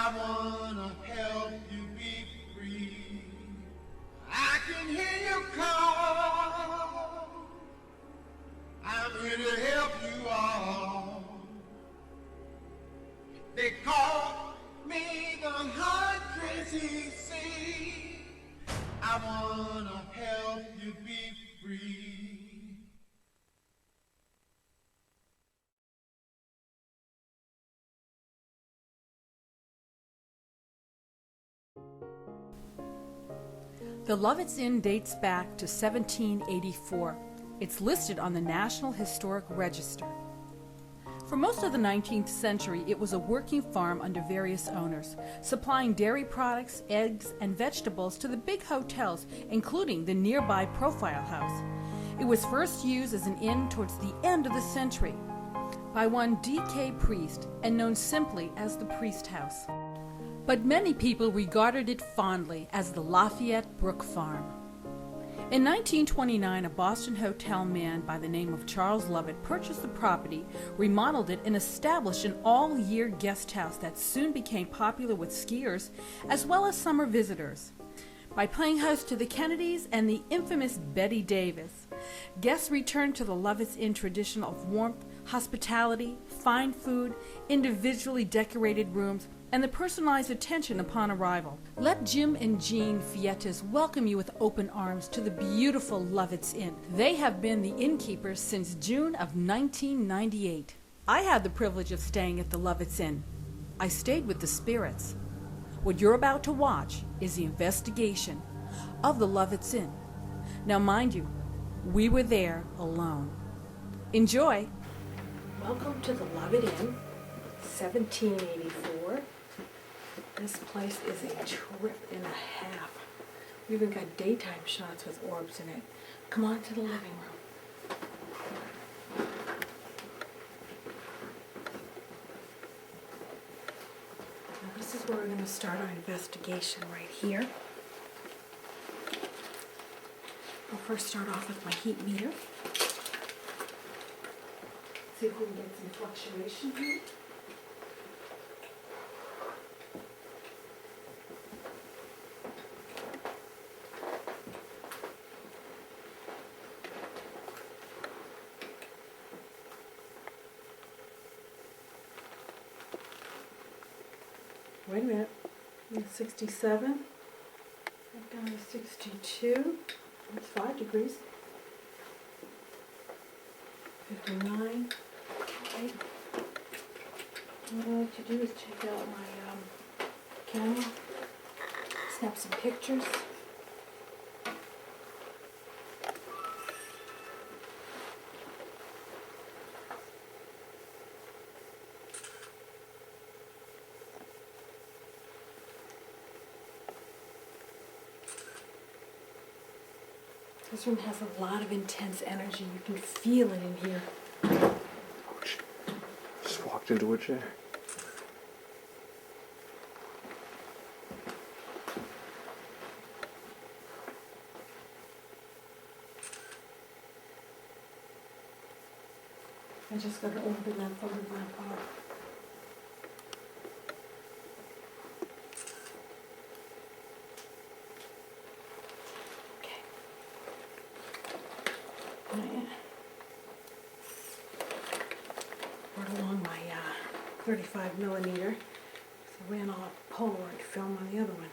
I wanna help you be free. I can hear you call. I'm here to help you all. They call me the Huntress, you see. I wanna help you be free. The Lovetts Inn dates back to 1784. It's listed on the National Historic Register. For most of the 19th century, it was a working farm under various owners, supplying dairy products, eggs, and vegetables to the big hotels, including the nearby Profile House. It was first used as an inn towards the end of the century by one D.K. Priest and known simply as the Priest House. But many people regarded it fondly as the Lafayette Brook Farm. In 1929, a Boston hotel man by the name of Charles Lovett purchased the property, remodeled it, and established an all-year guest house that soon became popular with skiers as well as summer visitors. By playing host to the Kennedys and the infamous Betty Davis, guests returned to the Lovetts Inn tradition of warmth, hospitality, fine food, individually decorated rooms, and the personalized attention upon arrival. Let Jim and Jean Fietes welcome you with open arms to the beautiful Lovetts Inn. They have been the innkeepers since June of 1998. I had the privilege of staying at the Lovetts Inn. I stayed with the spirits. What you're about to watch is the investigation of the Lovetts Inn. Now mind you, we were there alone. Enjoy! Welcome to the Lovetts Inn, 1784. This place is a trip and a half. We even got daytime shots with orbs in it. Come on to the living room. Now this is where we're going to start our investigation right here. I'll first start off with my heat meter. See if we can get some fluctuation here. Wait a minute, 67, back down to 62, that's 5 degrees, 59, okay. What I like to do is check out my camera, snap some pictures. This room has a lot of intense energy. You can feel it in here. Ouch. Just walked into a chair. I just got to open that photograph up. Brought along my 35 millimeter. So I ran all Polaroid film on the other one.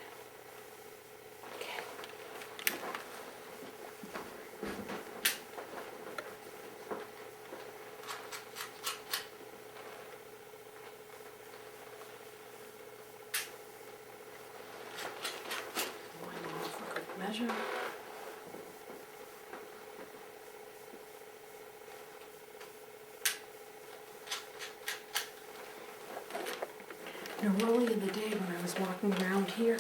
Okay. One more for good measure. Now, early in the day when I was walking around here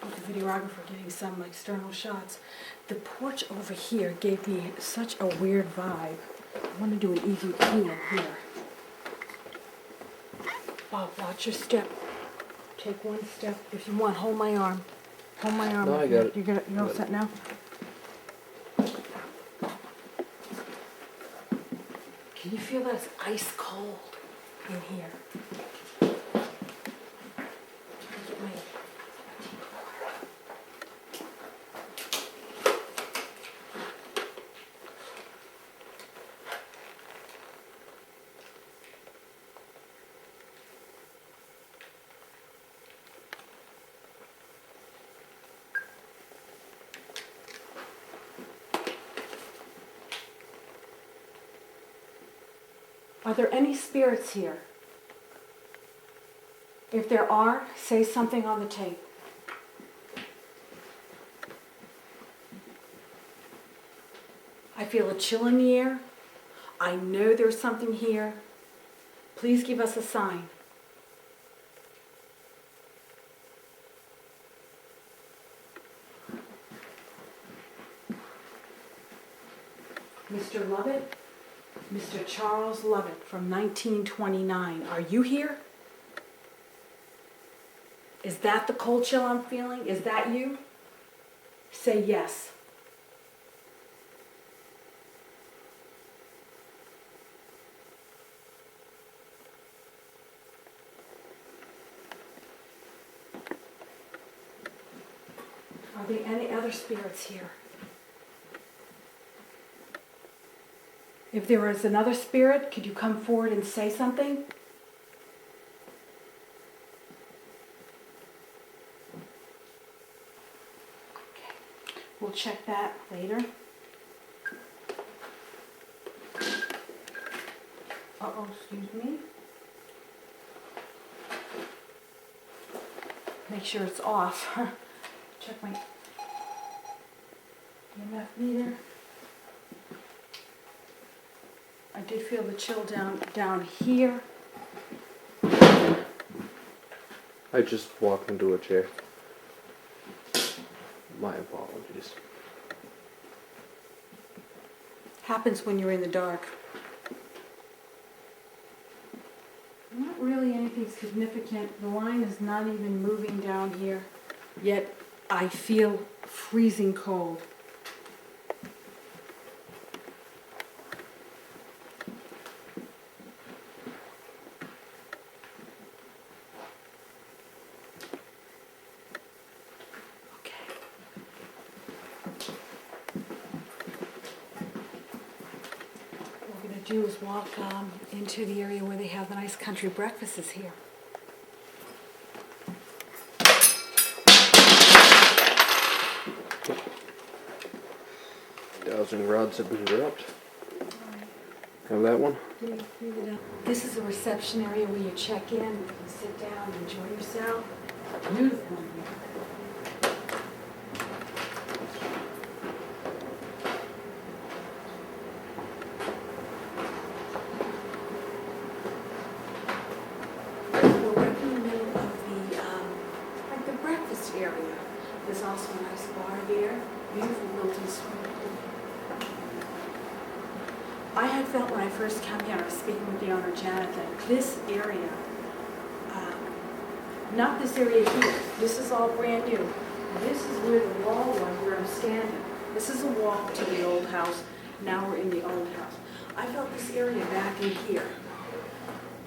with the videographer getting some external shots, the porch over here gave me such a weird vibe. I want to do an EVP in here. Bob, watch your step. Take one step. If you want, hold my arm. Hold my arm. No, I got it. You're all set now? Can you feel that it's ice cold in here? Are there any spirits here? If there are, say something on the tape. I feel a chill in the air. I know there's something here. Please give us a sign. Mr. Lovett, Mr. Charles Lovett from 1929. Are you here? Is that the cold chill I'm feeling? Is that you? Say yes. Are there any other spirits here? If there is another spirit, could you come forward and say something? Okay. We'll check that later. Uh-oh, excuse me. Make sure it's off. Check my EMF meter. I did feel the chill down here. I just walked into a chair. My apologies. Happens when you're in the dark. Not really anything significant. The line is not even moving down here. Yet I feel freezing cold. Do is walk into the area where they have the nice country breakfasts here. Dowsing rods have been dropped. Have that one? This is a reception area where you check in, you can sit down, enjoy yourself. Beautiful in here. Area. There's also a nice bar there, beautiful built-in swimming pool. I had felt when I first came here, I was speaking with the owner, Janet, that this area, not this area here, this is all brand new. This is where the wall was where I'm standing. This is a walk to the old house. Now we're in the old house. I felt this area back in here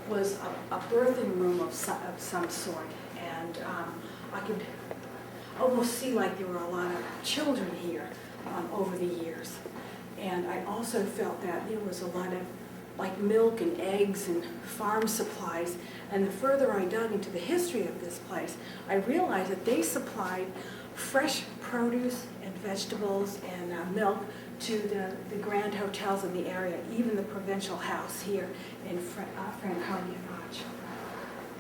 was a birthing room of some sort, and I could almost see like there were a lot of children here over the years. And I also felt that there was a lot of like milk and eggs and farm supplies. And the further I dug into the history of this place, I realized that they supplied fresh produce and vegetables and milk to the grand hotels in the area, even the provincial house here in Franconia.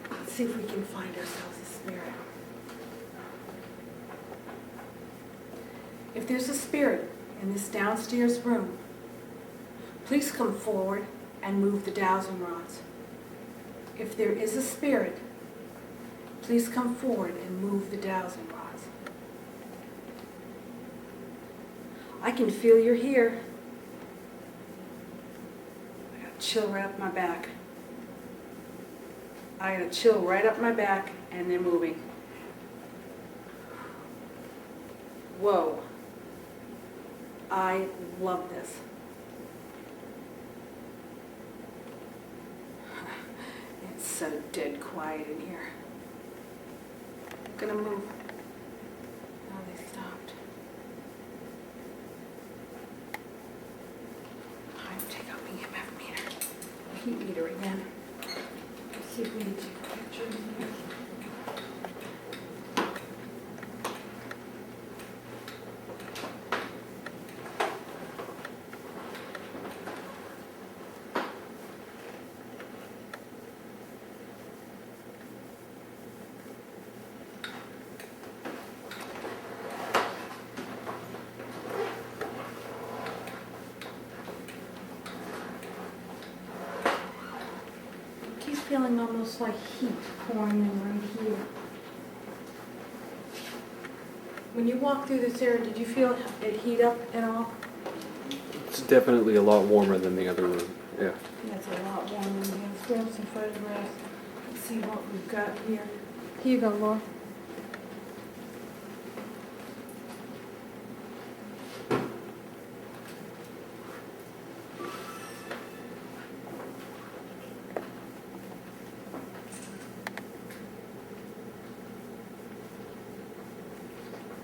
Let's see if we can find ourselves a spirit. If there's a spirit in this downstairs room, please come forward and move the dowsing rods. If there is a spirit, please come forward and move the dowsing rods. I can feel you're here. I got a chill right up my back. I got a chill right up my back, and they're moving. Whoa. I love this. It's so dead quiet in here. I'm gonna move. Oh, they stopped. Time to take out the EMF meter. The heat meter again. Let's see if we need to take a picture in here. feeling almost like heat pouring in right here. When you walked through this area, did you feel it heat up at all? It's definitely a lot warmer than the other room. Yeah. That's a lot warmer in here. Let's grab some photographs and see what we've got here. Here you go, Laura.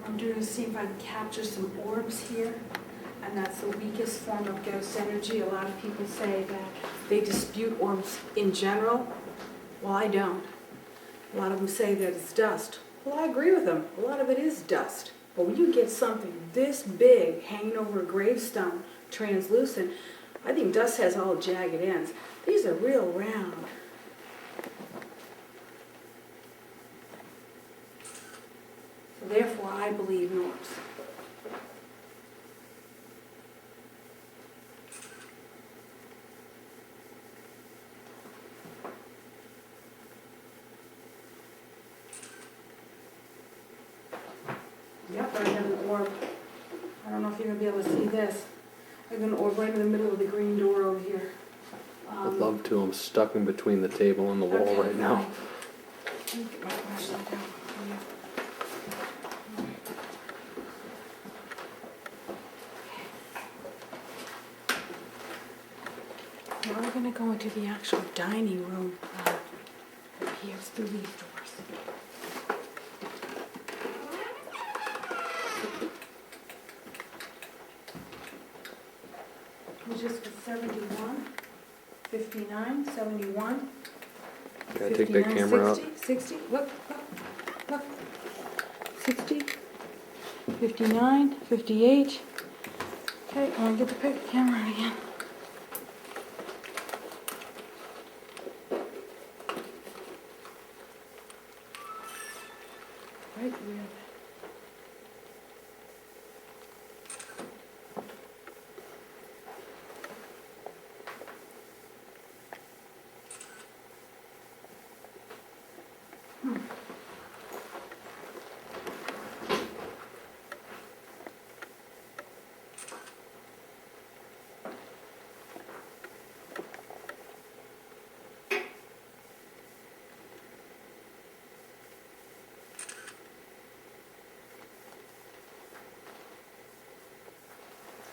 I'm doing to see if I can capture some orbs here, and that's the weakest form of ghost energy. A lot of people say that they dispute orbs in general. Well, I don't. A lot of them say that it's dust. Well, I agree with them. A lot of it is dust. But when you get something this big hanging over a gravestone, translucent, I think dust has all jagged ends. These are real round. So therefore, I believe in orbs. Yep, I have an orb. I don't know if you're going to be able to see this. I have an orb right in the middle of the green door over here. I'd love to. I'm stuck in between the table and the wall right now. Let me get my flashlight out for you. Now we're going to go into the actual dining room. Up here, it's through these doors. Which is for 71, 59, 71. Can I take that camera 60, 60, look, 60, 59, 58. Okay, I'm going to get the camera out again. Right here.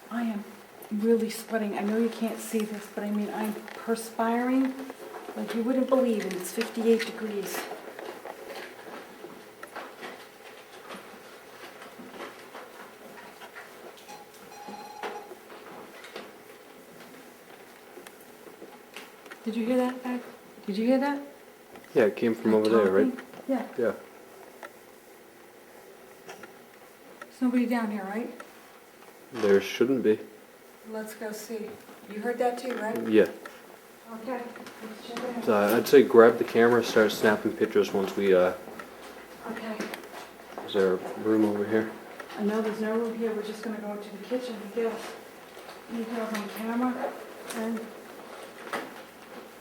I am really sweating. I know you can't see this, but I mean, I'm perspiring like you wouldn't believe, and it's 58 degrees. Did you hear that, Beck? Did you hear that? Yeah, it came from over there, right? Yeah. Yeah. There's nobody down here, right? There shouldn't be. Let's go see. You heard that too, right? Yeah. Okay. Let's check it out. So I'd say grab the camera, start snapping pictures once we, Okay. is there a room over here? I know there's no room here. We're just going to go into the kitchen to get anything on camera. And as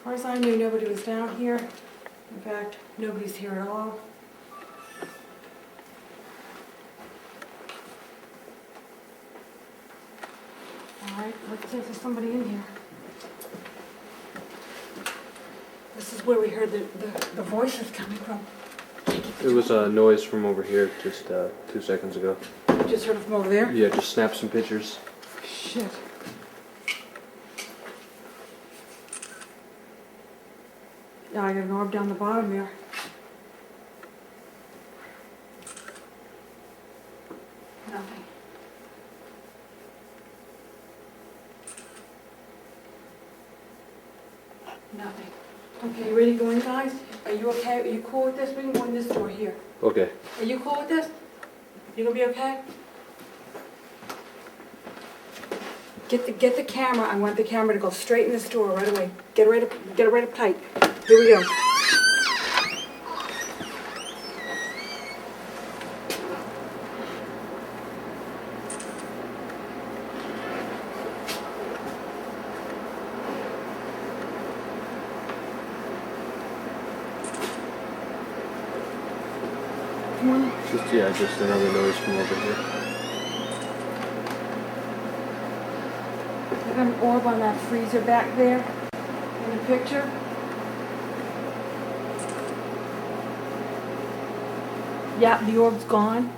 far as I knew, nobody was down here. In fact, nobody's here at all. All right, let's see if there's somebody in here. This is where we heard the voices coming from. It was a noise from over here just 2 seconds ago. You just heard it from over there? Yeah, just snap some pictures. Shit. Yeah, I got an orb down the bottom there. Nothing. Nothing. Okay, you ready to go in, guys? Are you okay? Are you cool with this? We can go in this door here. Okay. Are you cool with this? You gonna be okay? Get the camera. I want the camera to go straight in this door right away. Get it right up tight. Here we go. one? Just another noise from over here. I got an orb on that freezer back there in the picture. Yeah, the orb's gone.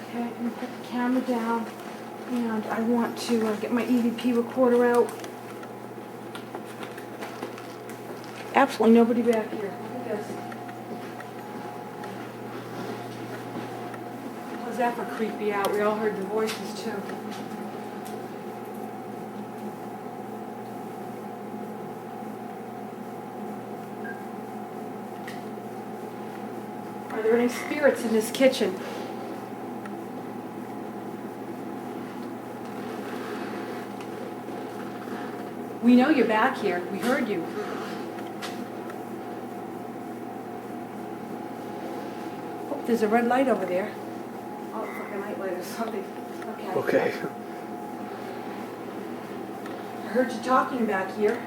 Okay, I'm gonna put the camera down, and I want to get my EVP recorder out. Absolutely nobody back here. Look at this. How's that for creepy out? We all heard the voices too. Are there any spirits in this kitchen? We know you're back here. We heard you. Oh, there's a red light over there. Oh, it's like a night light or something. Okay. Okay. I heard you talking back here.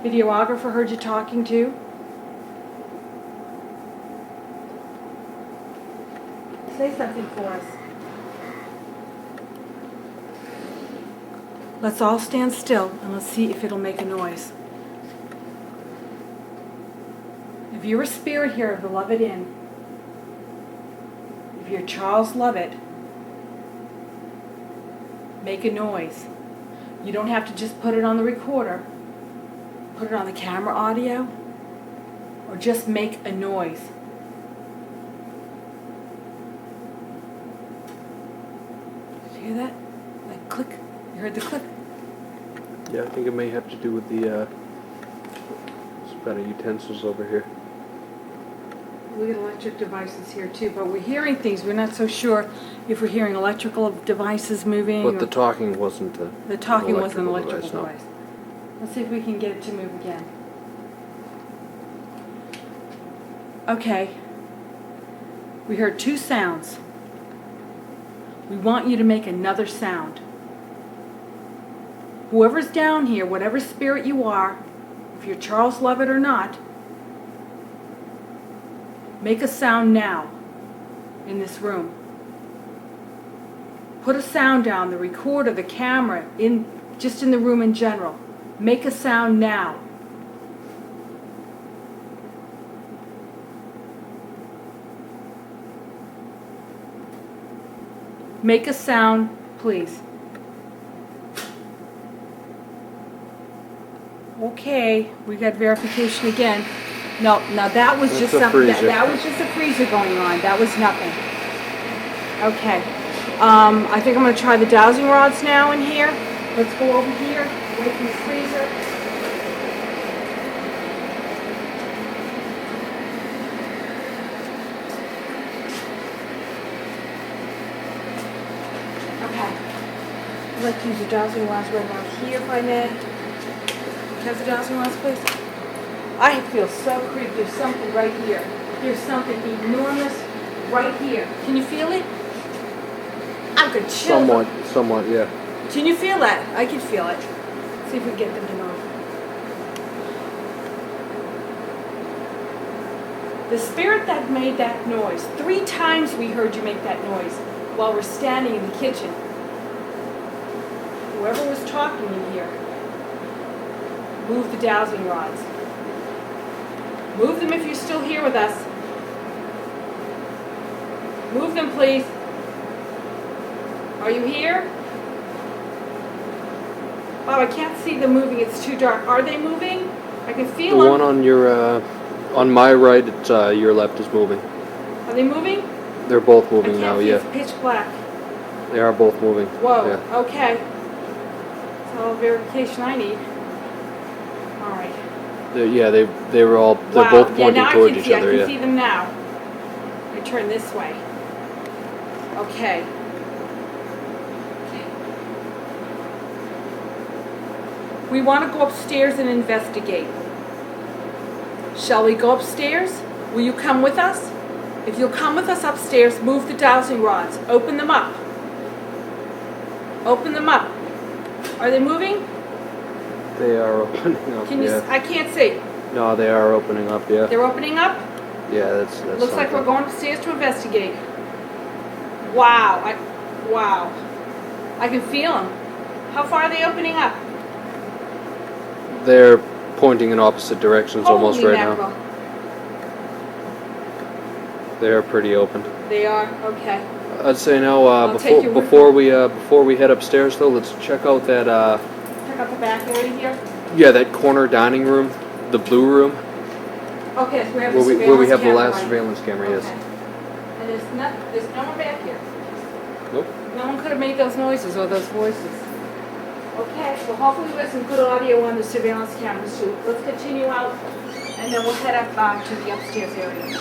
Videographer heard you talking too. Say something for us. Let's all stand still and let's see if it'll make a noise. If you're a spirit here of the Lovetts Inn, if you're Charles Lovett, make a noise. You don't have to just put it on the recorder. Put it on the camera audio, or just make a noise. Did you hear that? Like click. You heard the click. Yeah, I think it may have to do with the set of utensils over here. We get electric devices here too, but we're hearing things. We're not so sure if we're hearing electrical devices moving. But the talking wasn't the talking wasn't an electrical device, no. device. Let's see if we can get it to move again. Okay. We heard two sounds. We want you to make another sound. Whoever's down here, whatever spirit you are, if you're Charles Lovett or not, make a sound now in this room. Put a sound down, the recorder, the camera, just in the room in general. Make a sound now. Make a sound, please. Okay, we got verification again. No, now that was just something. That was just a freezer going on. That was nothing. Okay. I think I'm going to try the dowsing rods now in here. Let's go over here, away from the freezer. Okay. I'd like to use the dowsing rods right about here if I may. Have the dowsing rods, please? I feel so creepy. There's something right here. There's something enormous right here. Can you feel it? I'm gonna chill. Somewhat, yeah. Can you feel that? I can feel it. See if we can get them to move. The spirit that made that noise, 3 times we heard you make that noise while we're standing in the kitchen. Whoever was talking in here, move the dowsing rods. Move them if you're still here with us. Move them, please. Are you here? Oh, I can't see them moving. It's too dark. Are they moving? I can feel them. The one on your, on my right, it's, your left is moving. Are they moving? They're both moving now, yeah. It's pitch black. They are both moving. Whoa, Yeah. okay. That's all the verification I need. All right. They were all, they're both pointing towards each other, I can see them now. I turn this way. Okay. We want to go upstairs and investigate. Shall we go upstairs? Will you come with us? If you'll come with us upstairs, move the dowsing rods. Open them up. Open them up. Are they moving? They are opening up, Can you? yeah. I can't see. No, they are opening up, yeah. They're opening up. Yeah, that's Looks like we're something. going upstairs to investigate. Wow. Wow. I can feel them. How far are they opening up? They're pointing in opposite directions almost Holy right mackerel. now. They are pretty open. They are? Okay. I'd say now, I'll take your word before we head upstairs though, let's check out that Check out the back area here. yeah, that corner dining room, the blue room, Okay, so we have the where surveillance we have the camera last running. surveillance camera. Okay. Yes. And there's no one back here. Nope. No one could have made those noises or those voices. Okay, well hopefully we have some good audio on the surveillance cameras too. Let's continue out and then we'll head up to the upstairs area.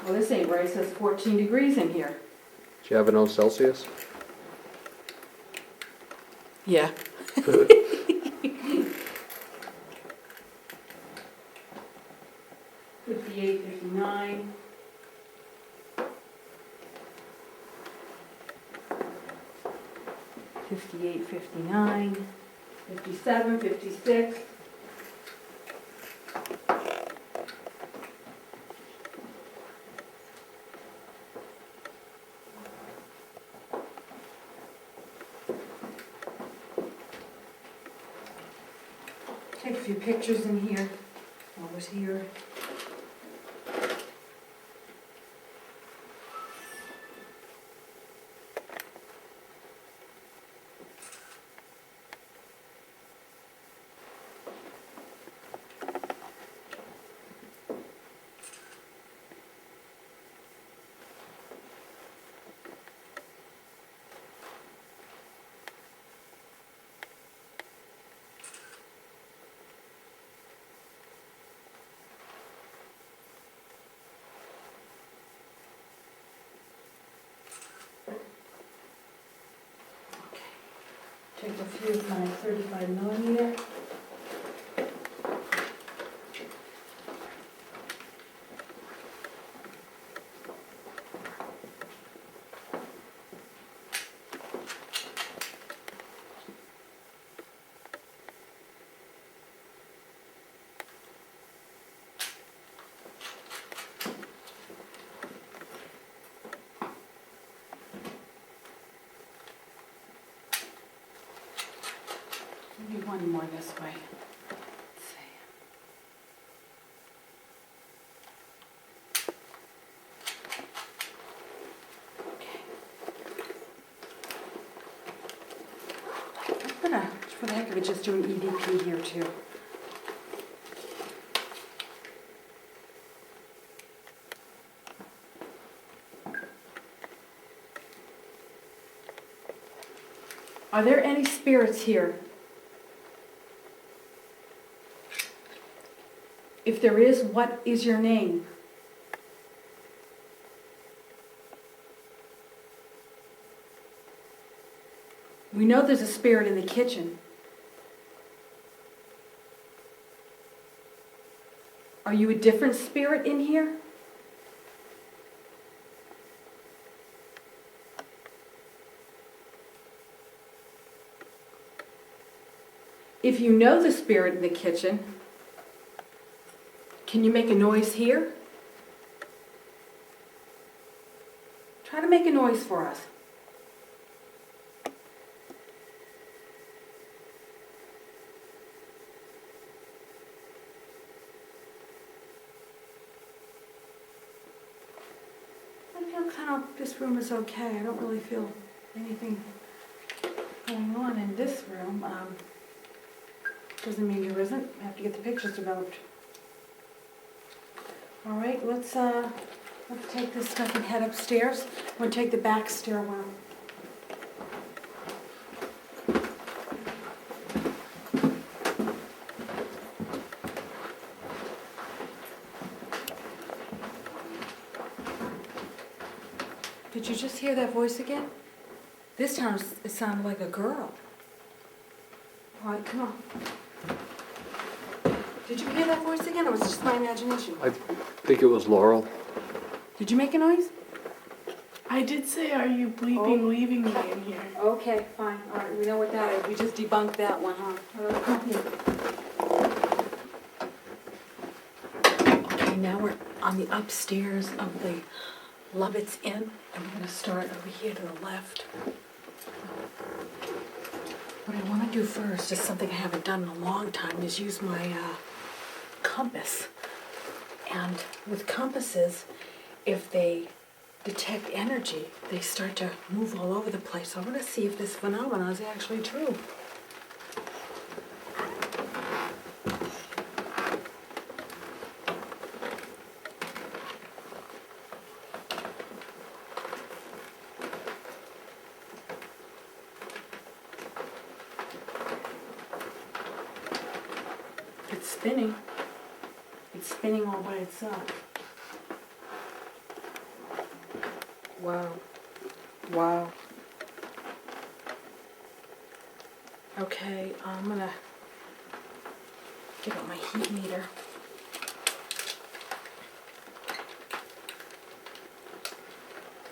Well, this ain't right. It says 14 degrees in here. Do you have an O Celsius? Yeah. 58, 59. $58, 59, 57, 56. Take a few pictures in here while we're here. Take a few of my 35 millimeter. Maybe one more this way. Let's see. Okay. I'm gonna, for the heck of it, just do an EDP here too. Are there any spirits here? If there is, what is your name? We know there's a spirit in the kitchen. Are you a different spirit in here? If you know the spirit in the kitchen, can you make a noise here? Try to make a noise for us. I feel kind of, this room is okay. I don't really feel anything going on in this room. Doesn't mean there isn't. I have to get the pictures developed. All right, let's take this stuff and head upstairs. I'm gonna take the back stairwell. Did you just hear that voice again? This time it sounded like a girl. All right, come on. Did you hear that voice again, or was it just my imagination? I think it was Laurel. Did you make a noise? I did say, are you bleeping leaving me in here? Okay, fine. All right, we know what that is. We just debunked that one, huh? All right, come here. Okay, now we're on the upstairs of the Lovetts Inn, and we're going to start over here to the left. What I want to do first is something I haven't done in a long time, is use my compass. And with compasses, if they detect energy, they start to move all over the place. So I want to see if this phenomenon is actually true. It's spinning. It's spinning all by itself. Wow. Wow. Okay, I'm gonna get out my heat meter.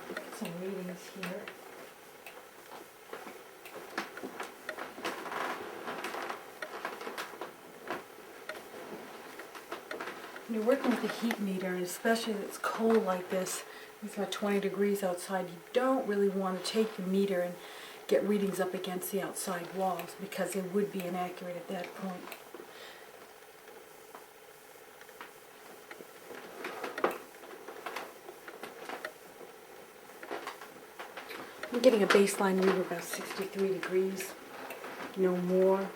Get some readings here. When you're working with a heat meter, and especially if it's cold like this, it's about 20 degrees outside, you don't really want to take the meter and get readings up against the outside walls, because it would be inaccurate at that point. I'm getting a baseline reading about 63 degrees, no more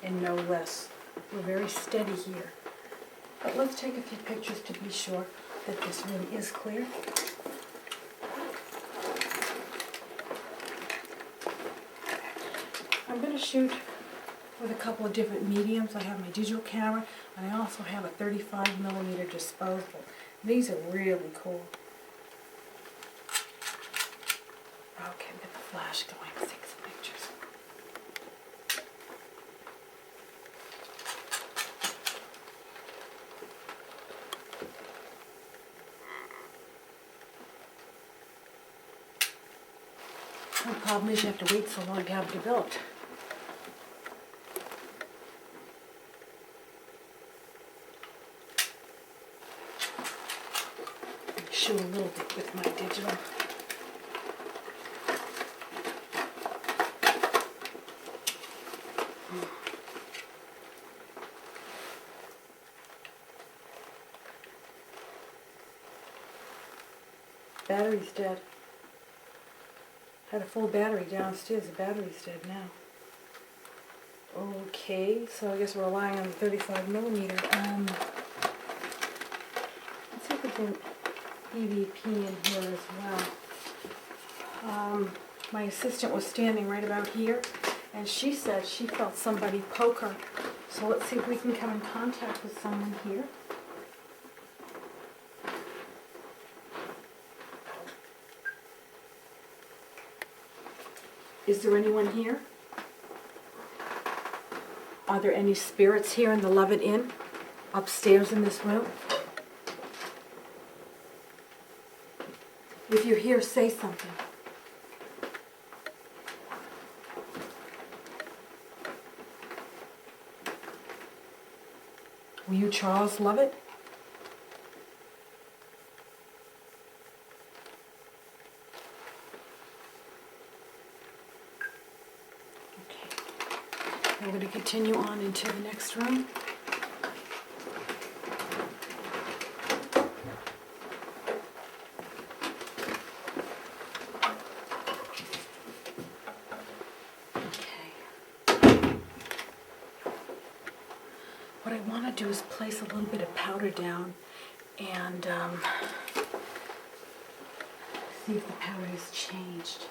and no less. We're very steady here. But let's take a few pictures to be sure that this room is clear. I'm going to shoot with a couple of different mediums. I have my digital camera, and I also have a 35mm disposable. These are really cool. Okay, get the flash going. Let's take some pictures. The problem is you have to wait so long to have it developed. Shoot a little bit with my digital. Battery's dead. Had a full battery downstairs. The battery's dead now. Okay, so I guess we're relying on the 35mm. Let's see if we can EVP in here as well. My assistant was standing right about here, and she said she felt somebody poke her. So let's see if we can come in contact with someone here. Is there anyone here? Are there any spirits here in the Lovetts Inn? Upstairs in this room? If you're here, say something. Were you Charles Lovett? We're going to continue on into the next room. Okay. want to do is place a little bit of powder down and see if the powder has changed.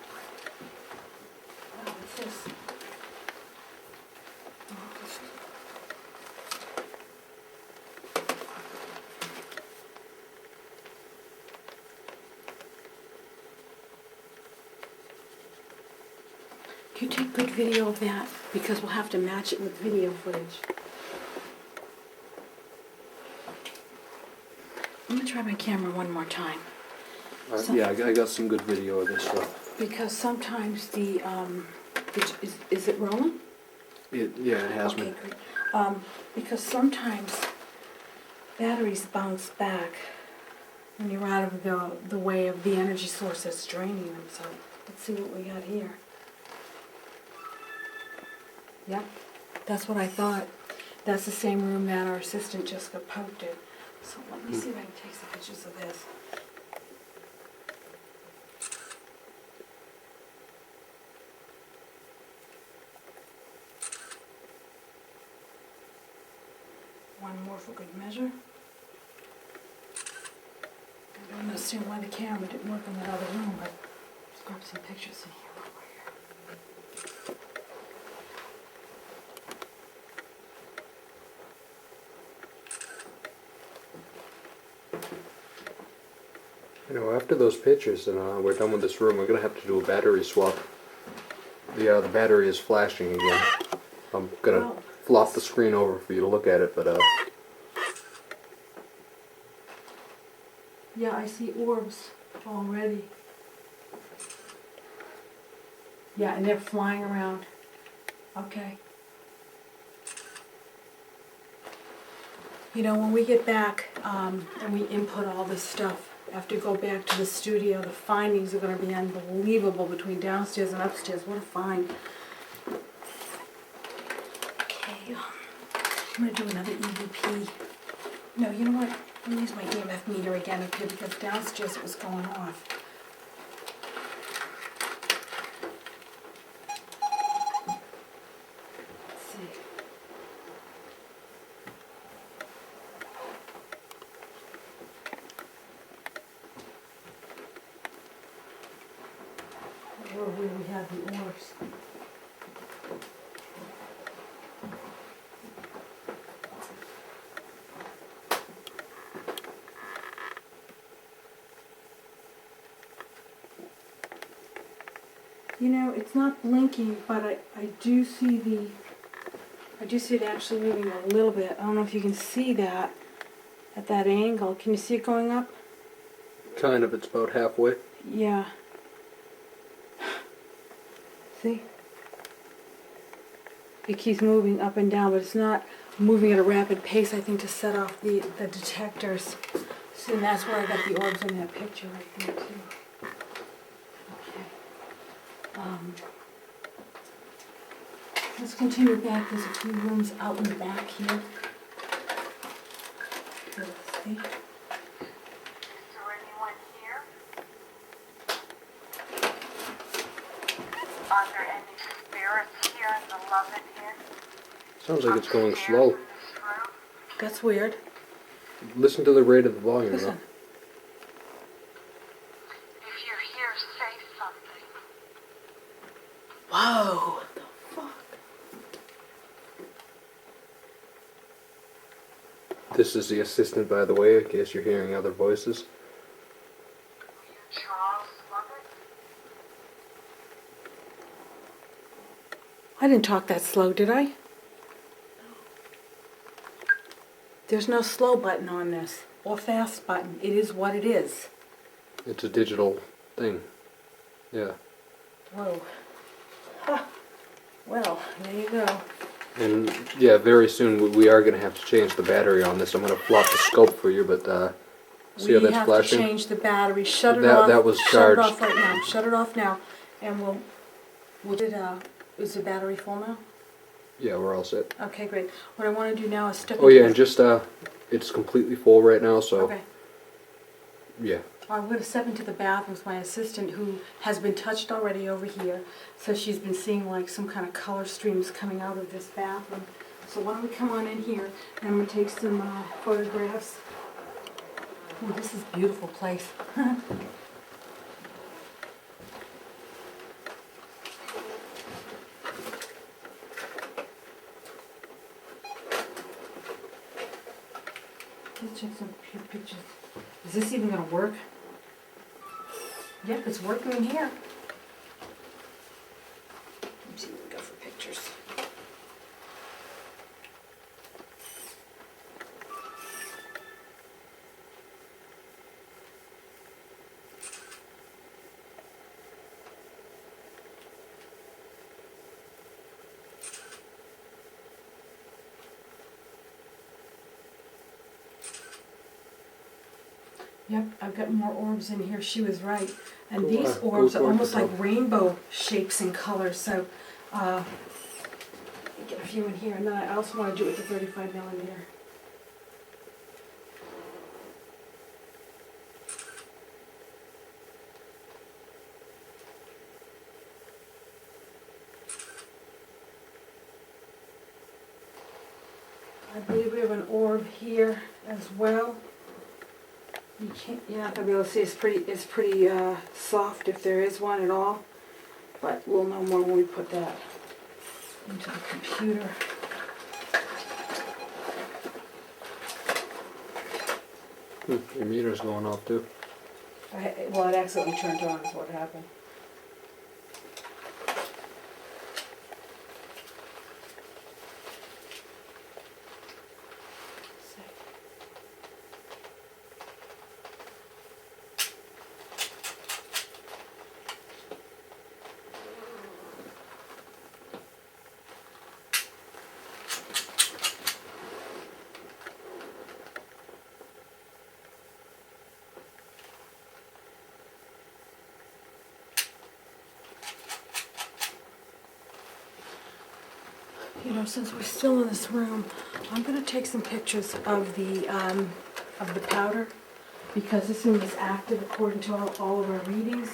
Oh, what's this? Can you take good video of that? Because we'll have to match it with video footage. I'm going to try my camera one more time. Yeah, I got some good video of this stuff. Because sometimes the, is it rolling? Yeah, it has Okay, been. great. Because sometimes batteries bounce back when you're out of the way of the energy source that's draining them. So let's see what we got here. Yep, that's what I thought. That's the same room that our assistant Jessica poked in. So let me see if I can take some pictures of this. One more for good measure. I don't understand why the camera didn't work in that other room, but let's grab some pictures in here. You know, after those pictures and we're done with this room, we're gonna have to do a battery swap. The battery is flashing again. I'm gonna flop the screen over for you to look at it, but Yeah, I see orbs already. Yeah, and they're flying around. Okay. You know, when we get back and we input all this stuff, after we go back to the studio, the findings are going to be unbelievable between downstairs and upstairs. What a find. Okay, I'm going to do another EVP. No, you know what? I'm going to use my EMF meter again up here because downstairs it was going off. Let's see. Or where we have the orbs. You know, it's not blinking, but I do see it actually moving a little bit. I don't know if you can see that at that angle. Can you see it going up? kind of, it's about halfway. Yeah. See? It keeps moving up and down, but it's not moving at a rapid pace, I think, to set off the detectors. See, and that's where I got the orbs in that picture right there, too. Let's continue back. There's a few rooms out in the back here. Let's see. Is there anyone here? Are there any spirits here in the Lovetts Inn? Sounds like it's going slow. That's weird. Listen to the rate of the volume. Listen. Though. If you're here, say something. Whoa. What the fuck? This is the assistant, by the way, in case you're hearing other voices. Were you Charles Lovett? I didn't talk that slow, did I? There's no slow button on this, or fast button. It is what it is. It's a digital thing. Yeah. Whoa. Huh. Well, there you go. And yeah, very soon we are going to have to change the battery on this. I'm going to flop the scope for you, but see how that's flashing? We have to change the battery. Shut it That- off. that was Shut charged. it off right now. Shut it off now. And is the battery full now? Yeah, we're all set. Okay, great. What I want to do now is step Oh into yeah, and just it's completely full right now, so Okay. yeah. I'm going to step into the bathroom with my assistant, who has been touched already over here. So she's been seeing like some kind of color streams coming out of this bathroom. So why don't we come on in here, and I'm going to take some photographs. Oh, this is a beautiful place. Let's check some pictures. Is this even going to work? Yep, it's working in here. Let's see what we got for pictures. Yep, I've got more orbs in here. She was right. And Cool. these Cool orbs are towards almost the like top. rainbow shapes and colors. So, get a few in here. And then I also want to do it with the 35 millimeter. I believe we have an orb here as well. You're not gonna be able to see. It's pretty soft if there is one at all. But we'll know more when we put that into the computer. Your meter's going off too. Well, it accidentally turned on is what happened. You know, since we're still in this room, I'm going to take some pictures of the powder because this room is active according to all of our readings.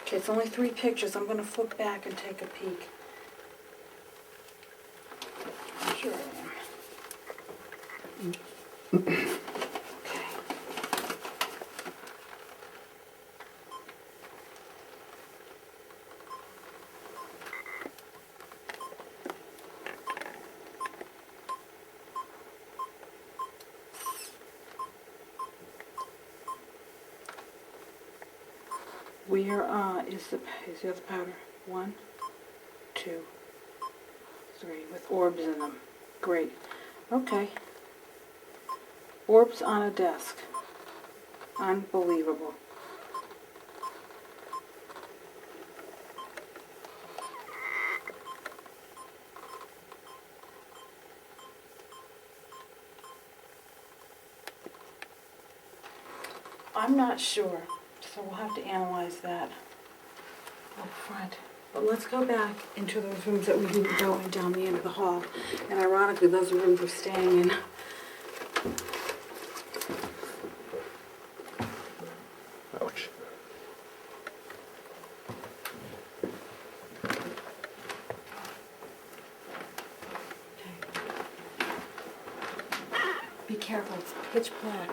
Okay, it's only 3 pictures. I'm going to flip back and take a peek. Here I am. Okay. Where is the other powder? 1, 2, 3 with orbs in them. Great. Okay. Orbs on a desk. Unbelievable. I'm not sure, so we'll have to analyze that up front. But let's go back into those rooms that we didn't go in down the end of the hall. And ironically, those rooms we're staying in. Ouch. Be careful, it's pitch black.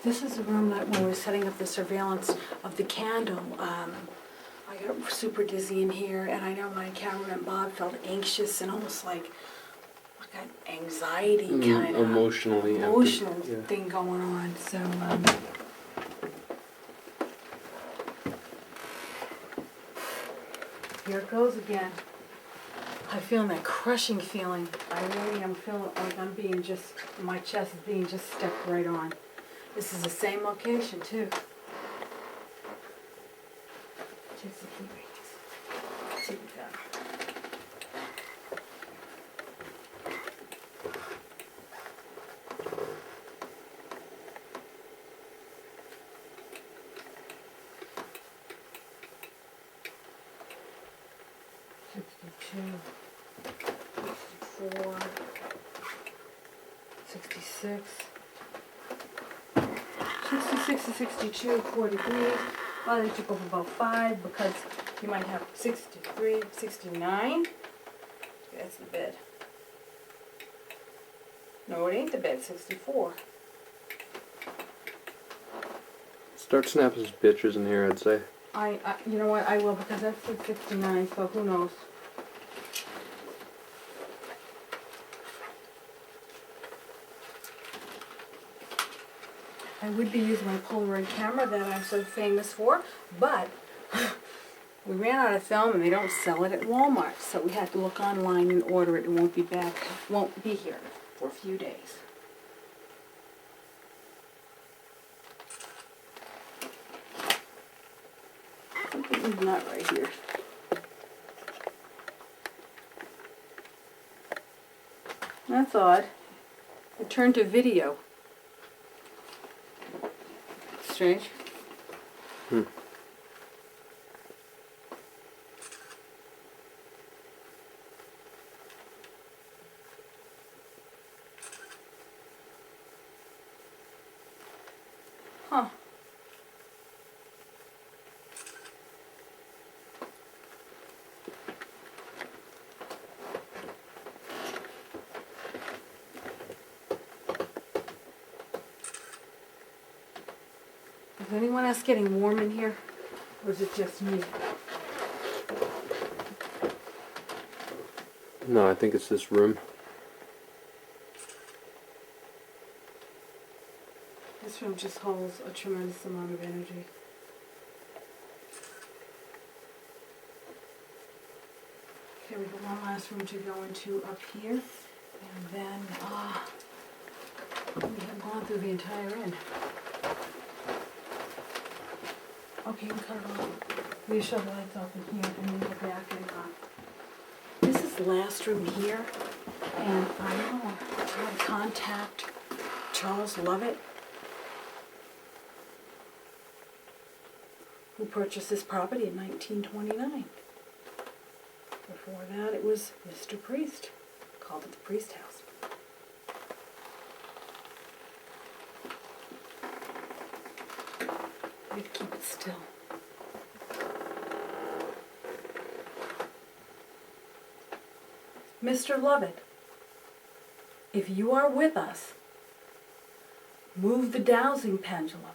This is a room that when we were setting up the surveillance of the candle, I got super dizzy in here, and I know my cameraman Bob felt anxious and almost like an anxiety kind of Emotional yeah. thing going on. So here it goes again. I'm feeling that crushing feeling. I really am feeling like I'm being just, my chest is being just stepped right on. This is the same location too. Check the key rings. Let's see what we got. 64, 66, 66 to 62, 4 degrees. Well, they took off about 5 because you might have 63, 69. That's the bed. No, it ain't the bed, 64. Start snapping some pictures in here, I'd say. You know what, I will, because that's the 69, so who knows. I would be using my Polaroid camera that I'm so famous for, but we ran out of film and they don't sell it at Walmart, so we had to look online and order it. It won't be here for a few days. Something's not right here. That's odd. It turned to video. Strange. Huh. Is anyone else getting warm in here? Or is it just me? No, I think it's this room. This room just holds a tremendous amount of energy. Okay, we have one last room to go into up here. And then, we have gone through the entire inn. Okay, you can cut it off. We shut the lights off in here and then go back and, this is the last room here. And I know I tried to contact Charles Lovett, who purchased this property in 1929. Before that, it was Mr. Priest. Called it the Priest House. I need to keep it still. Mr. Lovett, if you are with us, move the dowsing pendulum.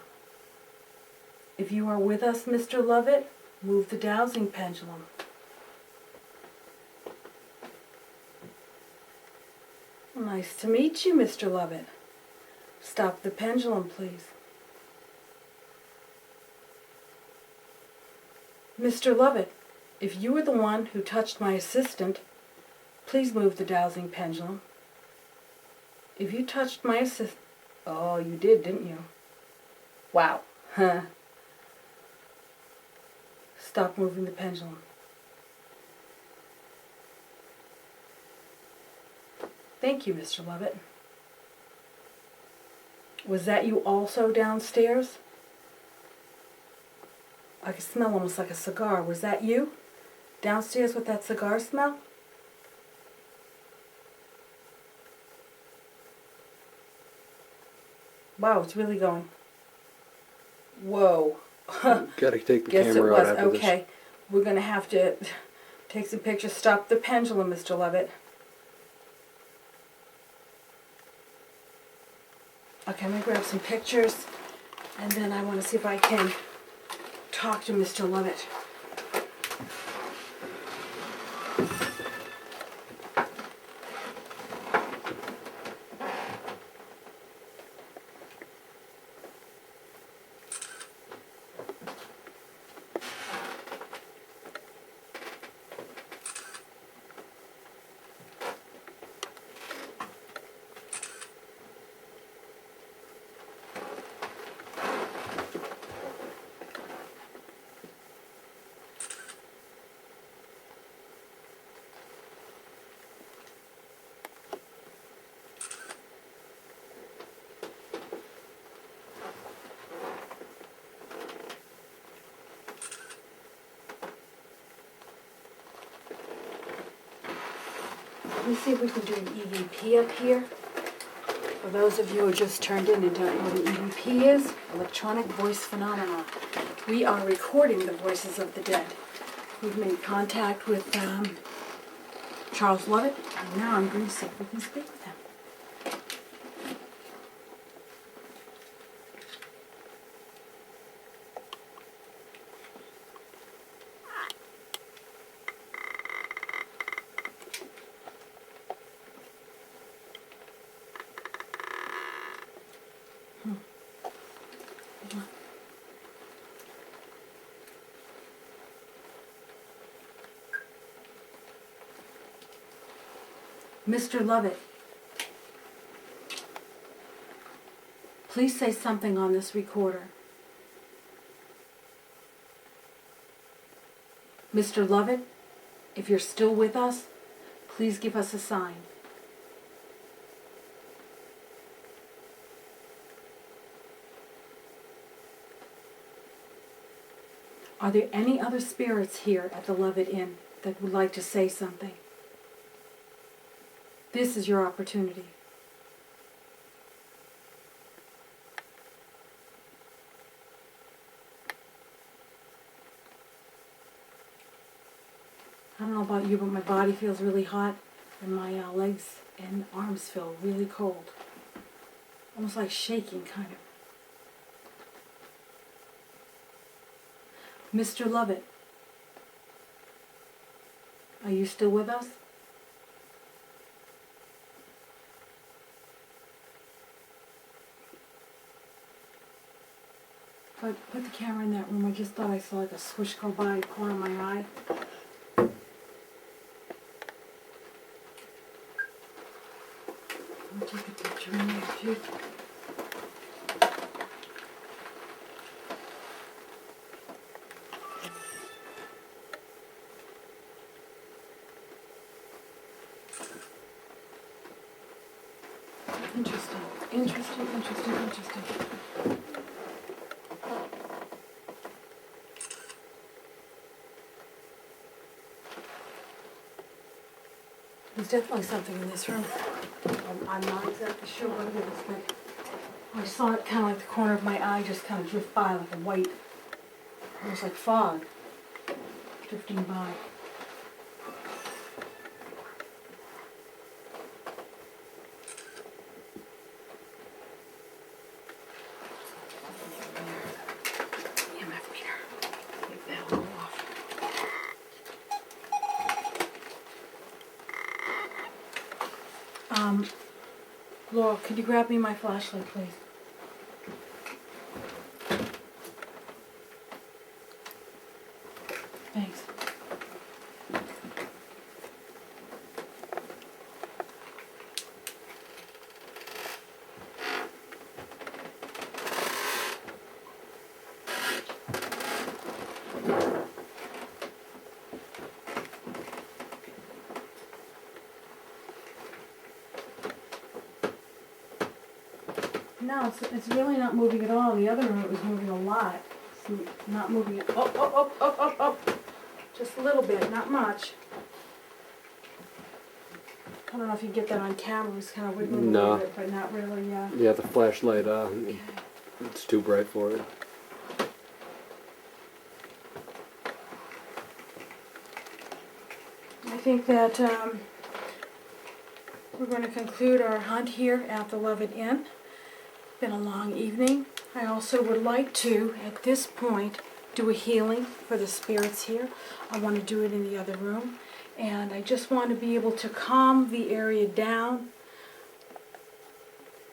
If you are with us, Mr. Lovett, move the dowsing pendulum. Nice to meet you, Mr. Lovett. Stop the pendulum, please. Mr. Lovett, if you were the one who touched my assistant, please move the dowsing pendulum. If you touched my assistant... Oh, you did, didn't you? Wow. Huh. Stop moving the pendulum. Thank you, Mr. Lovett. Was that you also downstairs? I could smell almost like a cigar. Was that you? Downstairs with that cigar smell? Wow, it's really going. Whoa. Gotta take the Guess it camera out was. after Okay. this. We're going to have to take some pictures. Stop the pendulum, Mr. Lovett. Okay, I'm going to grab some pictures, and then I want to see if I can talk to Mr. Lovett. Let me see if we can do an EVP up here. For those of you who just turned in and don't know what an EVP is, electronic voice phenomenon. We are recording the voices of the dead. We've made contact with Charles Lovett, and now I'm going to see if we can speak with him. Mr. Lovett, please say something on this recorder. Mr. Lovett, if you're still with us, please give us a sign. Are there any other spirits here at the Lovetts Inn that would like to say something? This is your opportunity. I don't know about you, but my body feels really hot, and my legs and arms feel really cold. Almost like shaking, kind of. Mr. Lovett, are you still with us? If I put the camera in that room, I just thought I saw like a swish go by the corner of my eye. Let me take a picture in there too. Interesting. There's definitely something in this room. I'm not exactly sure what it is, but I saw it kind of like the corner of my eye just kind of drift by like a white, almost like fog, drifting by. Laura, could you grab me my flashlight, please? Thanks. No, it's really not moving at all. The other room, it was moving a lot. It's not moving it. Oh. Just a little bit, not much. I don't know if you get that on camera. It was kind of wiggling a little bit, but not really, yeah. Yeah, the flashlight, it's too bright for it. I think that we're going to conclude our hunt here at the Lovetts Inn. Been a long evening. I also would like to, at this point, do a healing for the spirits here. I want to do it in the other room. And I just want to be able to calm the area down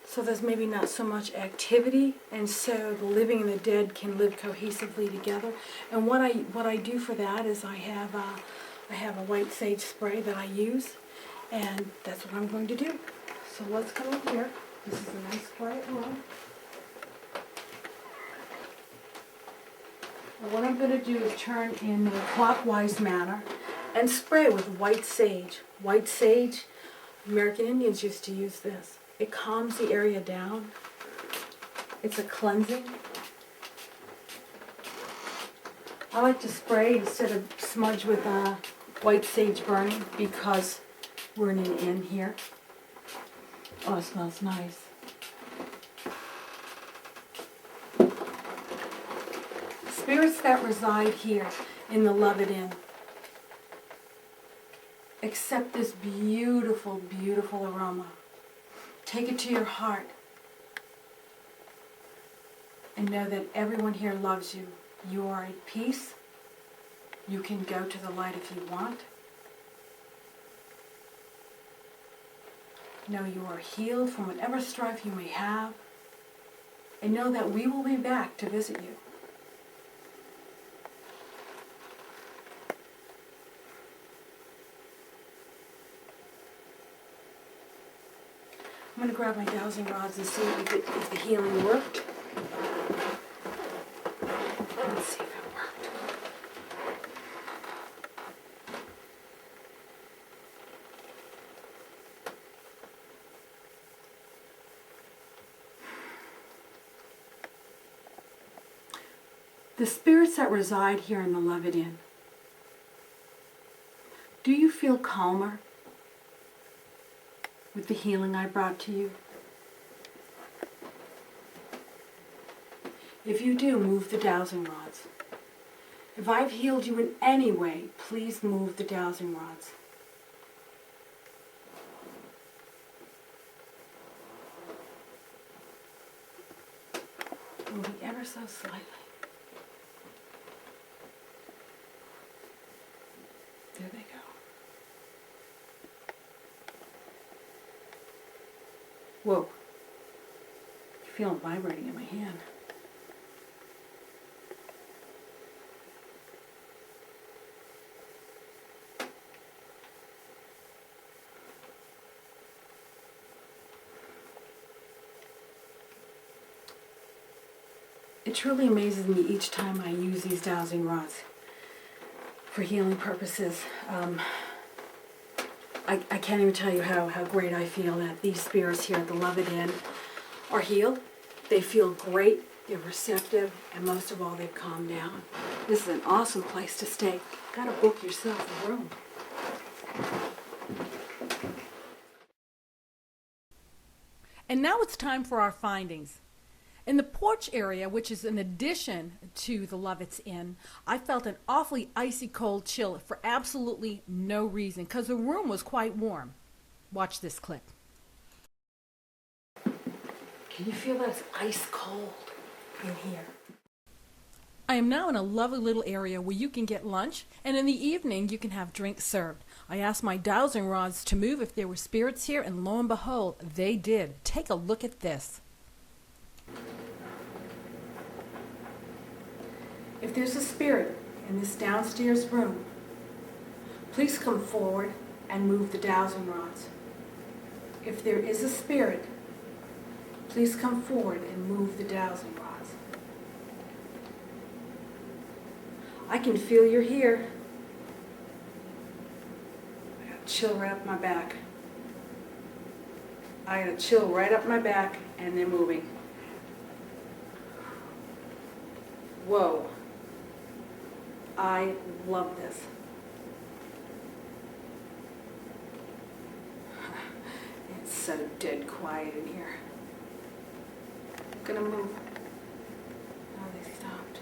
so there's maybe not so much activity, and so the living and the dead can live cohesively together. And what I do for that is I have a white sage spray that I use, and that's what I'm going to do. So let's come up here. This is a nice quiet room. And what I'm going to do is turn in a clockwise manner and spray with white sage. White sage, American Indians used to use this. It calms the area down. It's a cleansing. I like to spray instead of smudge with white sage burning because We're in an inn here. Oh, it smells nice. Spirits that reside here in the Lovetts Inn accept this beautiful, beautiful aroma. Take it to your heart and know that everyone here loves you. You are at peace. You can go to the light if you want. Know you are healed from whatever strife you may have. And know that we will be back to visit you. I'm going to grab my dowsing rods and see if the healing worked. Let's see if it worked. The spirits that reside here in the Lovetts Inn, do you feel calmer with the healing I brought to you? If you do, move the dowsing rods. If I've healed you in any way, please move the dowsing rods. Moving ever so slightly. There they go. Whoa. I feel it vibrating in my hand. It truly amazes me each time I use these dowsing rods for healing purposes. I can't even tell you how great I feel that these spirits here at the Lovetts Inn are healed. They feel great, they're receptive, and most of all, they've calmed down. This is an awesome place to stay. You've got to book yourself a room. And now it's time for our findings. In the porch area, which is an addition to the Lovetts Inn, I felt an awfully icy cold chill for absolutely no reason, because the room was quite warm. Watch this clip. Can you feel that it's ice cold in here? I am now in a lovely little area where you can get lunch, and in the evening you can have drinks served. I asked my dowsing rods to move if there were spirits here, and lo and behold, they did. Take a look at this. If there's a spirit in this downstairs room, please come forward and move the dowsing rods. If there is a spirit, please come forward and move the dowsing rods. I can feel you're here. I got a chill right up my back. I got a chill right up my back, and they're moving. Whoa. I love this. It's so dead quiet in here. I'm gonna move. Oh, they stopped.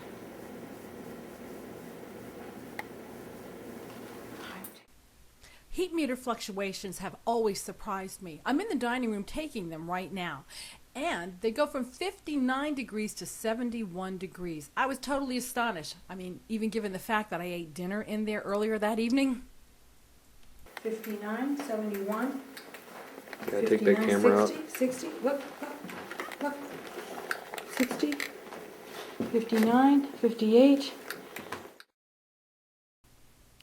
Heat meter fluctuations have always surprised me. I'm in the dining room taking them right now. And they go from 59 degrees to 71 degrees. I was totally astonished. I mean, even given the fact that I ate dinner in there earlier that evening. 59, 71. Yeah, take that camera 60, out. 60, look. 60, 59, 58.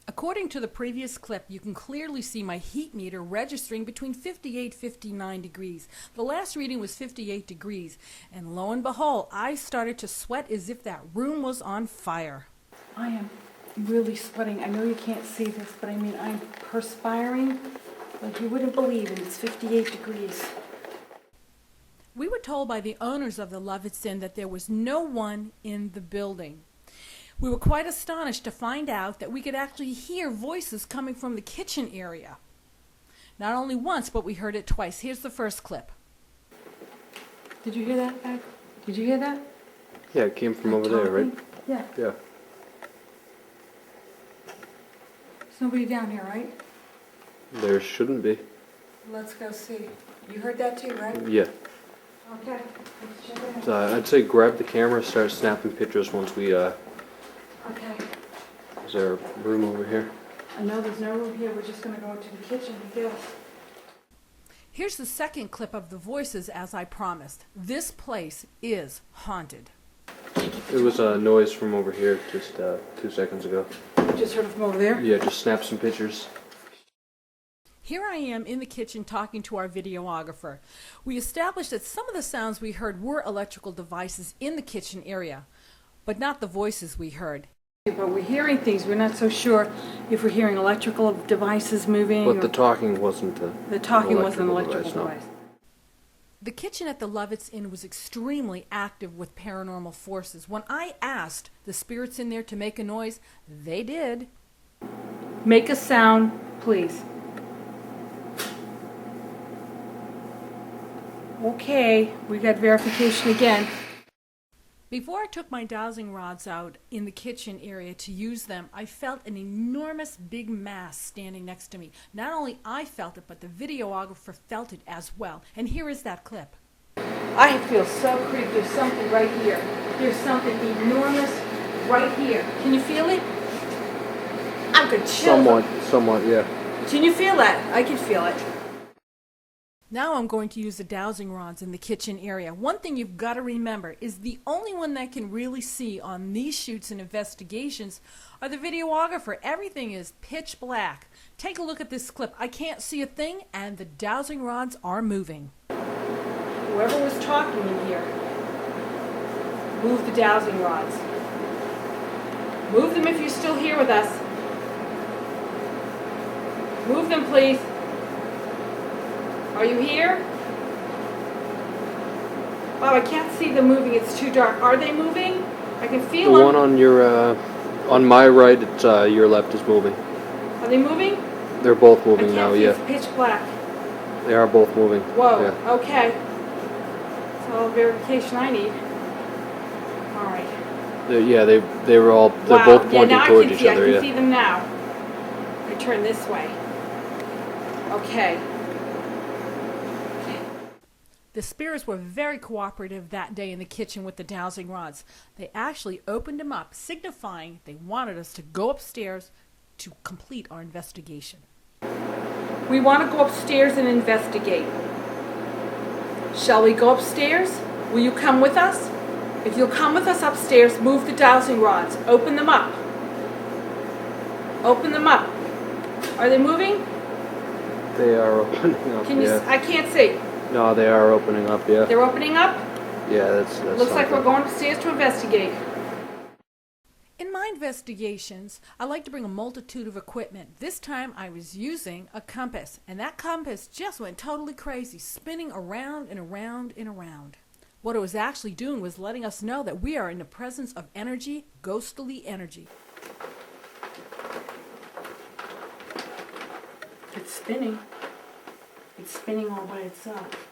According to the previous clip, you can clearly see my heat meter registering between 58 and 59 degrees. The last reading was 58 degrees, and lo and behold, I started to sweat as if that room was on fire. I am really sweating. I know you can't see this, but I mean, I'm perspiring like you wouldn't believe, and it's 58 degrees. We were told by the owners of the Lovetts Inn that there was no one in the building. We were quite astonished to find out that we could actually hear voices coming from the kitchen area. Not only once, but we heard it twice. Here's the first clip. Did you hear that back? Did you hear that? Yeah, it came from over there, right? Yeah. Yeah. There's nobody down here, right? There shouldn't be. Let's go see. You heard that too, right? Yeah. Okay. Let's check it out. So I'd say grab the camera, start snapping pictures once we, Okay. is there a room over here? I know there's no room here. We're just going to go into the kitchen, I guess. Here's the second clip of the voices as I promised. This place is haunted. It was a noise from over here just 2 seconds ago. You just heard it from over there? Yeah, just snap some pictures. Here I am in the kitchen talking to our videographer. We established that some of the sounds we heard were electrical devices in the kitchen area, but not the voices we heard. But we're hearing things. We're not so sure if we're hearing electrical devices moving. But the talking wasn't the talking wasn't an electrical no. device. The kitchen at the Lovetts Inn was extremely active with paranormal forces. When I asked the spirits in there to make a noise, they did. Make a sound, please. Okay, we got verification again. Before I took my dowsing rods out in the kitchen area to use them, I felt an enormous big mass standing next to me. Not only I felt it, but the videographer felt it as well. And here is that clip. I feel so creeped. There's something right here. There's something enormous right here. Can you feel it? I could chill. Somewhat, yeah. Can you feel that? I can feel it. Now I'm going to use the dowsing rods in the kitchen area. One thing you've got to remember is the only one that can really see on these shoots and investigations are the videographer. Everything is pitch black. Take a look at this clip. I can't see a thing and the dowsing rods are moving. Whoever was talking in here, move the dowsing rods. Move them if you're still here with us. Move them, please. Are you here? Oh, I can't see them moving. It's too dark. Are they moving? I can feel The them. one on your, on my right, it's, your left is moving. Are they moving? They're both I moving can't now, see. yeah. It's pitch black. They are both moving. Whoa. Yeah. Okay. That's all the verification I need. All right. Yeah, they were all, they're Wow. both Yeah, pointing now towards I can each see. other, I can yeah. see them now. I turn this way. Okay. The spirits were very cooperative that day in the kitchen with the dowsing rods. They actually opened them up, signifying they wanted us to go upstairs to complete our investigation. We want to go upstairs and investigate. Shall we go upstairs? Will you come with us? If you'll come with us upstairs, move the dowsing rods. Open them up. Open them up. Are they moving? They are opening up, Can you? yeah. I can't see. No, they are opening up, yeah. They're opening up? Yeah, that's Looks like we're going upstairs to investigate. In my investigations, I like to bring a multitude of equipment. This time I was using a compass, and that compass just went totally crazy, spinning around and around and around. What it was actually doing was letting us know that we are in the presence of energy, ghostly energy. It's spinning. It's spinning all by itself.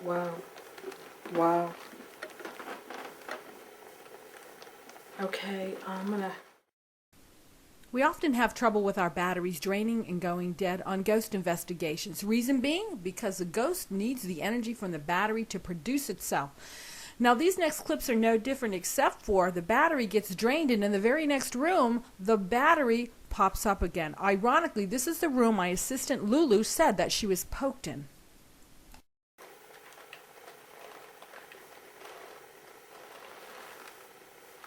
Wow. Wow. Okay, I'm gonna... We often have trouble with our batteries draining and going dead on ghost investigations. Reason being, because the ghost needs the energy from the battery to produce itself. Now these next clips are no different except for the battery gets drained and in the very next room, the battery pops up again. Ironically, this is the room my assistant Lulu said that she was poked in.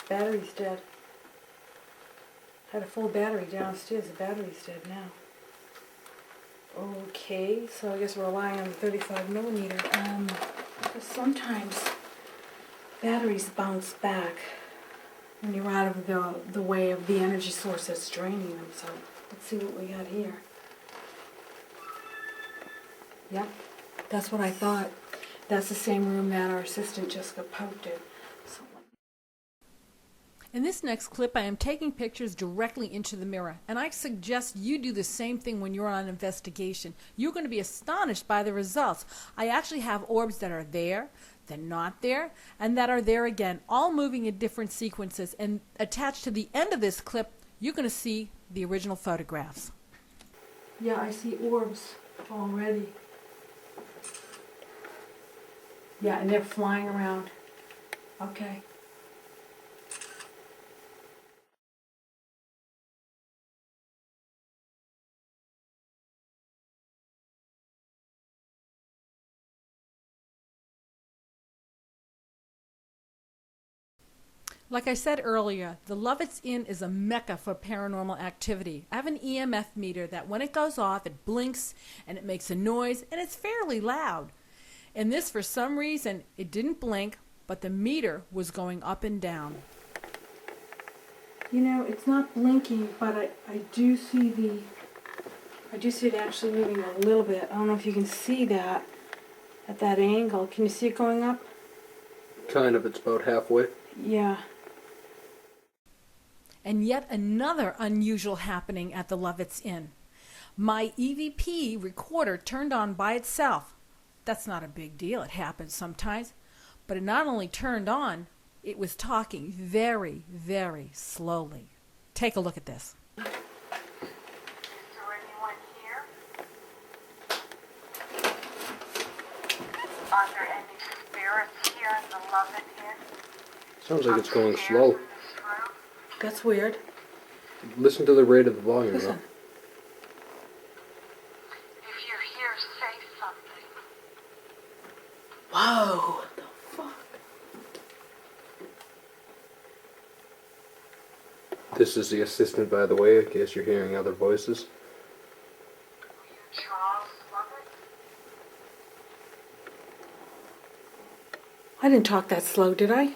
Battery's dead. Had a full battery downstairs. The battery's dead now. Okay, so I guess we're relying on the 35 millimeter. Sometimes batteries bounce back when you're out of the way of the energy source that's draining them. So let's see what we got here. Yep, that's what I thought. That's the same room that our assistant just got poked in. So, In this next clip, I am taking pictures directly into the mirror, and I suggest you do the same thing when you're on an investigation. You're going to be astonished by the results. I actually have orbs that are there, that are not there, and that are there again, all moving in different sequences. And attached to the end of this clip, you're going to see the original photographs. Yeah, I see orbs already. Yeah, and they're flying around. Okay. Like I said earlier, the Lovetts Inn is a mecca for paranormal activity. I have an EMF meter that when it goes off, it blinks and it makes a noise, and it's fairly loud. In this, for some reason, it didn't blink, but the meter was going up and down. You know, it's not blinking, but I do see it actually moving a little bit. I don't know if you can see that at that angle. Can you see it going up? Kind of, it's about halfway. Yeah. And yet another unusual happening at the Lovetts Inn. My EVP recorder turned on by itself. That's not a big deal. It happens sometimes. But it not only turned on, it was talking very, very slowly. Take a look at this. Is there anyone here? Are there any spirits here in the Lovetts Inn? Sounds like it's going Upstairs slow. in this room? That's weird. Listen to the rate of the volume, though. Listen. If you're here, say something. Whoa. What the fuck? This is the assistant, by the way, in case you're hearing other voices. Were you Charles Lovett? I didn't talk that slow, did I?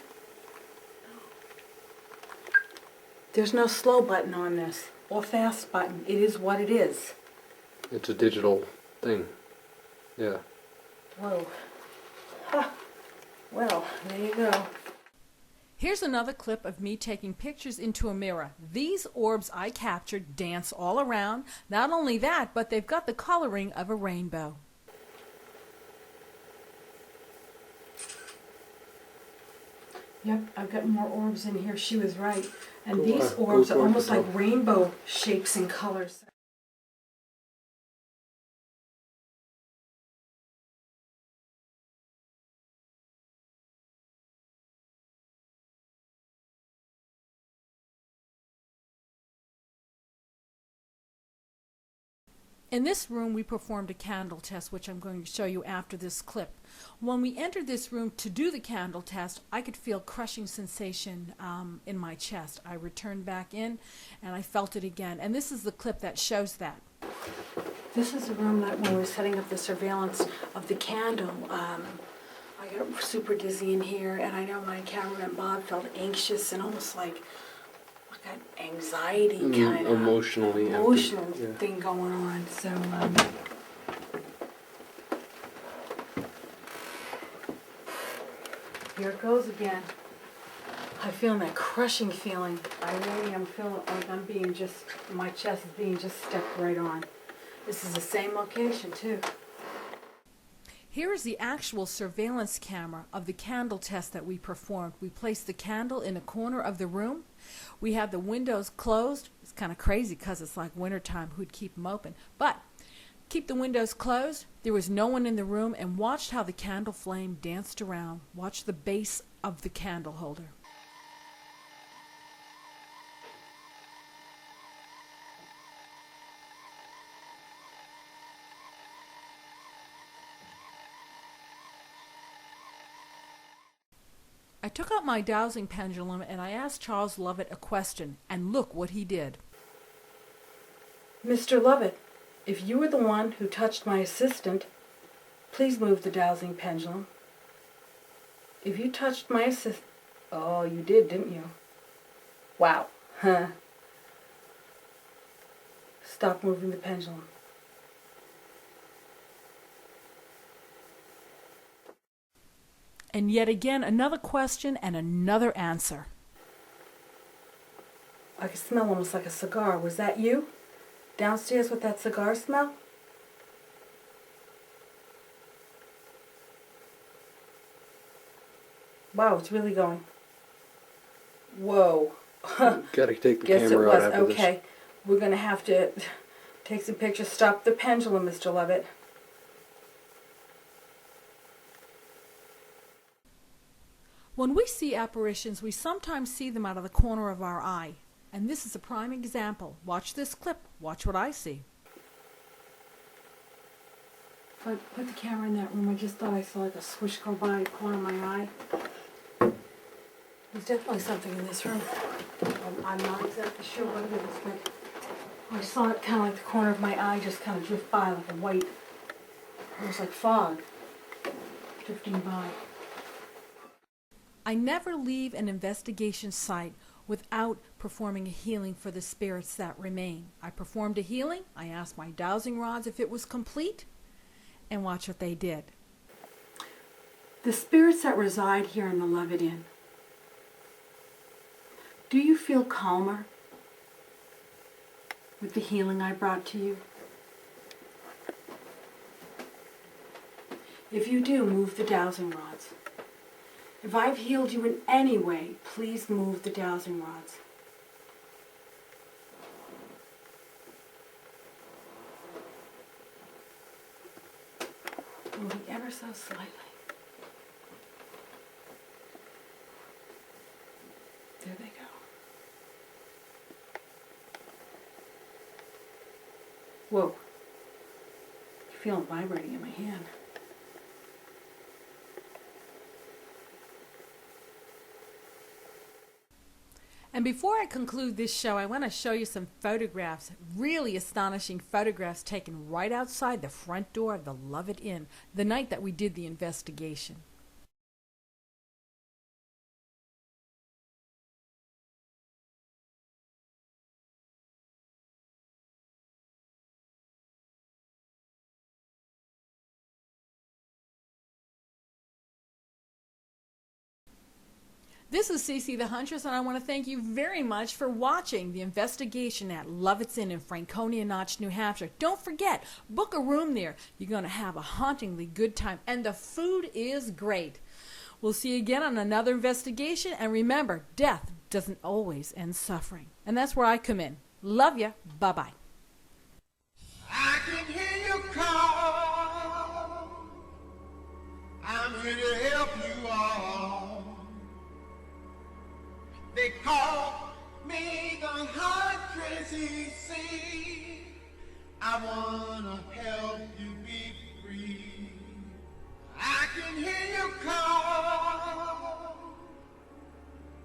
There's no slow button on this, or fast button. It is what it is. It's a digital thing. Yeah. Whoa. Ha. Well, there you go. Here's another clip of me taking pictures into a mirror. These orbs I captured dance all around. Not only that, but they've got the coloring of a rainbow. Yep, I've got more orbs in here. She was right. And Go these on, go orbs are towards almost the like top. rainbow shapes and colors. In this room, we performed a candle test, which I'm going to show you after this clip. When we entered this room to do the candle test, I could feel crushing sensation in my chest. I returned back in, and I felt it again. And this is the clip that shows that. This is the room that when we were setting up the surveillance of the candle, I got super dizzy in here, and I know my cameraman Bob felt anxious and almost like an anxiety kind of Emotionally empty. emotional Yeah. thing going on. So here it goes again. I'm feeling that crushing feeling. I really am feeling like I'm being just, my chest is being just stepped right on. This is the same location too. Here is the actual surveillance camera of the candle test that we performed. We placed the candle in a corner of the room. We had the windows closed. It's kind of crazy because it's like wintertime. Who'd keep them open? But keep the windows closed. There was no one in the room, and watched how the candle flame danced around. Watch the base of the candle holder. I took out my dowsing pendulum and I asked Charles Lovett a question, and look what he did. Mr. Lovett, if you were the one who touched my assistant, please move the dowsing pendulum. If you touched my assistant... Oh, you did, didn't you? Wow. Huh. Stop moving the pendulum. And yet again, another question and another answer. I could smell almost like a cigar. Was that you? Downstairs with that cigar smell? Wow, it's really going. Whoa. Gotta take the Guess it camera out was. after Okay. We're going to have to take some pictures. Stop the pendulum, Mr. Lovett. When we see apparitions, we sometimes see them out of the corner of our eye. And this is a prime example. Watch this clip. Watch what I see. If I put the camera in that room, I just thought I saw like a swish go by the corner of my eye. There's definitely something in this room. I'm not exactly sure what it is, but I saw it kind of like the corner of my eye just kind of drift by like a white, almost like fog, drifting by. I never leave an investigation site without performing a healing for the spirits that remain. I performed a healing, I asked my dowsing rods if it was complete, and watch what they did. The spirits that reside here in the Lovetts Inn, do you feel calmer with the healing I brought to you? If you do, move the dowsing rods. If I've healed you in any way, please move the dowsing rods. Moving ever so slightly. There they go. Whoa. I feel it vibrating in my hand. And before I conclude this show, I want to show you some photographs, really astonishing photographs taken right outside the front door of the Lovetts Inn the night that we did the investigation. This is Cece the Huntress, and I want to thank you very much for watching the investigation at Lovetts Inn in Franconia Notch, New Hampshire. Don't forget, book a room there. You're going to have a hauntingly good time, and the food is great. We'll see you again on another investigation, and remember, death doesn't always end suffering. And that's where I come in. Love ya. Bye-bye. I can hear you call. I'm here to help you all. They call me the Huntress, you see. I wanna help you be free. I can hear you call.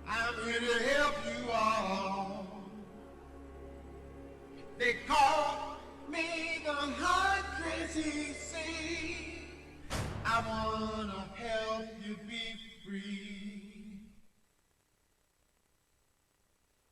I'm here to help you all. They call me the Huntress, you see. I wanna help you be free.